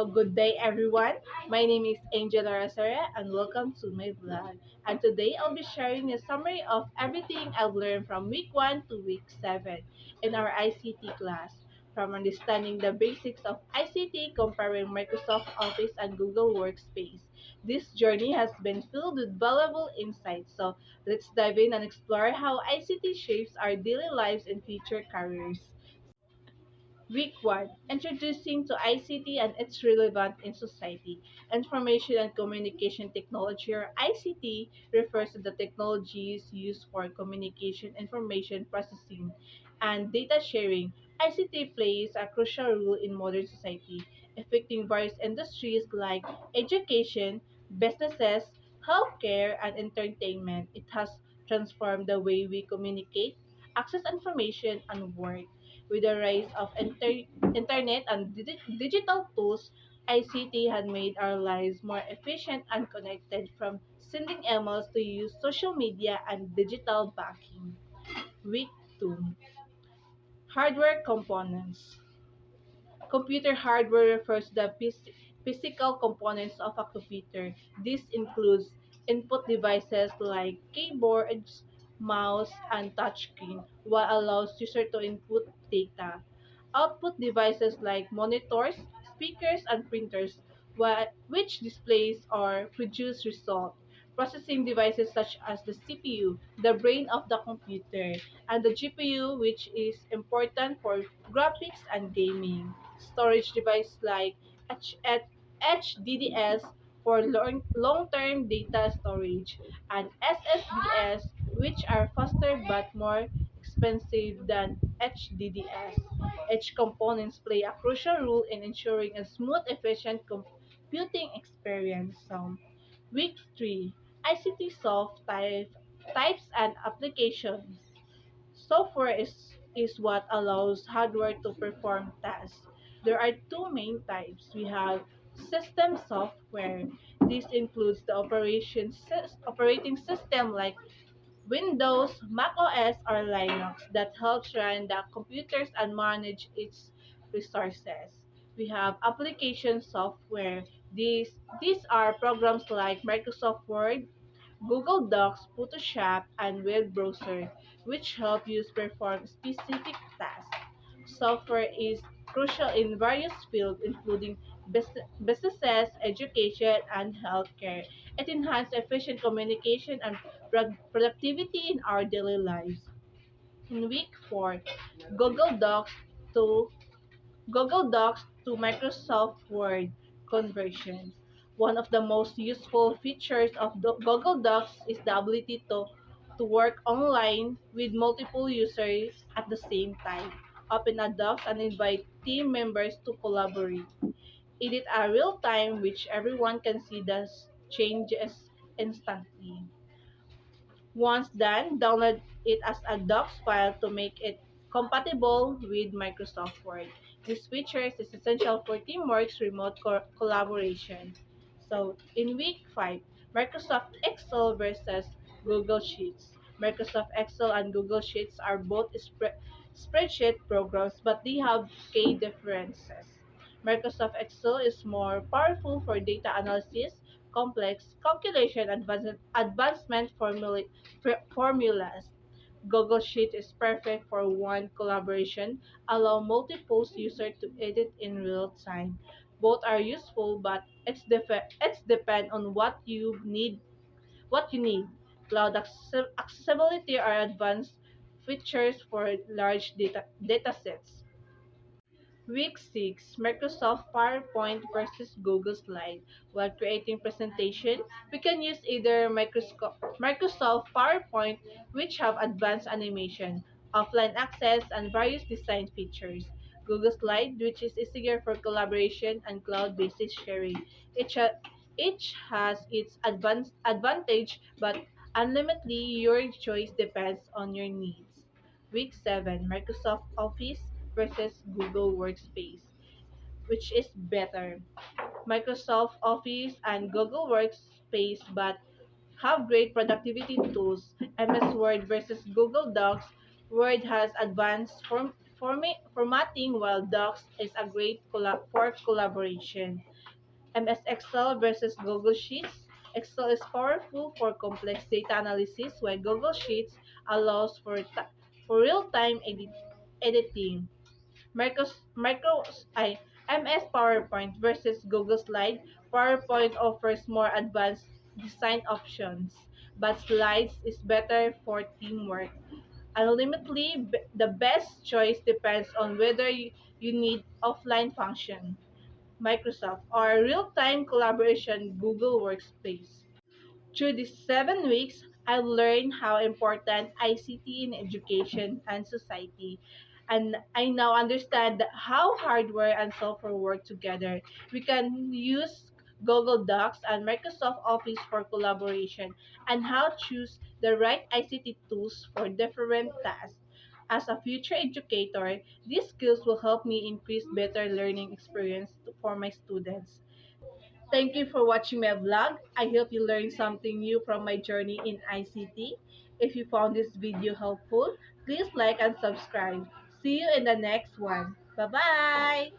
good day everyone. My name is Angela Rosara and welcome to my vlog. And today I'll be sharing a summary of everything I've learned from week 1 to week 7 in our ICT class. From understanding the basics of ICT, comparing Microsoft Office and Google Workspace. This journey has been filled with valuable insights. So let's dive in and explore how ICT shapes our daily lives and future careers. Week 1, Introducing to ICT and its relevance in society. Information and Communication Technology, or ICT, refers to the technologies used for communication, information processing, and data sharing. ICT plays a crucial role in modern society, affecting various industries like education, businesses, healthcare, and entertainment. It has transformed the way we communicate, access information, and work. With the rise of internet and digital tools, ICT had made our lives more efficient and connected, from sending emails to use social media and digital banking. Week 2, Hardware Components. Computer hardware refers to the physical components of a computer. This includes input devices like keyboards, mouse, and touchscreen, which allows user to input data. Output devices like monitors, speakers, and printers, which displays or produce result. Processing devices such as the CPU, the brain of the computer, and the GPU, which is important for graphics and gaming. Storage devices like HDDs for long-term data storage, and SSDs, which are faster but more expensive than HDDs. Edge components play a crucial role in ensuring a smooth, efficient computing experience. Week 3, ICT types and applications. Software is what allows hardware to perform tasks. There are two main types. We have system software. This includes the operating system like Windows, Mac OS, or Linux that helps run the computers and manage its resources. We have application software. These are programs like Microsoft Word, Google Docs, Photoshop, and web browser, which help users perform specific tasks. Software is crucial in various fields, including businesses, education, and healthcare. It enhances efficient communication and productivity in our daily lives. In week 4, Google Docs to Google Docs to Microsoft Word conversion. One of the most useful features of Google Docs is the ability to work online with multiple users at the same time. Open a docs and invite team members to collaborate. Edit a real time which everyone can see the changes instantly. Once done, download it as a docs file to make it compatible with Microsoft Word. This feature is essential for teamwork, remote collaboration. So, in week 5, Microsoft Excel versus Google Sheets. Microsoft Excel and Google Sheets are both spreadsheet programs, but they have key differences. Microsoft Excel is more powerful for data analysis, complex calculation, advancement formulas. Google Sheet is perfect for one collaboration, allow multiple users to edit in real time. Both are useful, but it's depend on what you need. Cloud accessibility are advanced features for large data sets. Week 6, Microsoft PowerPoint versus Google Slide. While creating presentation, we can use either Microsoft PowerPoint, which have advanced animation, offline access, and various design features. Google Slide, which is easier for collaboration and cloud-based sharing. Each, ha- each has its advantage, but ultimately your choice depends on your needs. Week 7, Microsoft Office versus Google Workspace. Which is better? Microsoft Office and Google Workspace but have great productivity tools. MS Word versus Google Docs. Word has advanced Formatting while Docs is a great for collaboration. MS Excel versus Google Sheets. Excel is powerful for complex data analysis, while Google Sheets allows for real-time editing. MS PowerPoint versus Google Slide. PowerPoint offers more advanced design options, but Slides is better for teamwork. Ultimately, the best choice depends on whether you need offline function, Microsoft, or real-time collaboration, Google Workspace. Through these 7 weeks, I've learned how important ICT in education and society, and I now understand how hardware and software work together. We can use Google Docs and Microsoft Office for collaboration, and how to choose the right ICT tools for different tasks. As a future educator, these skills will help me increase better learning experience for my students. Thank you for watching my vlog. I hope you learned something new from my journey in ICT. If you found this video helpful, please like and subscribe. See you in the next one. Bye-bye!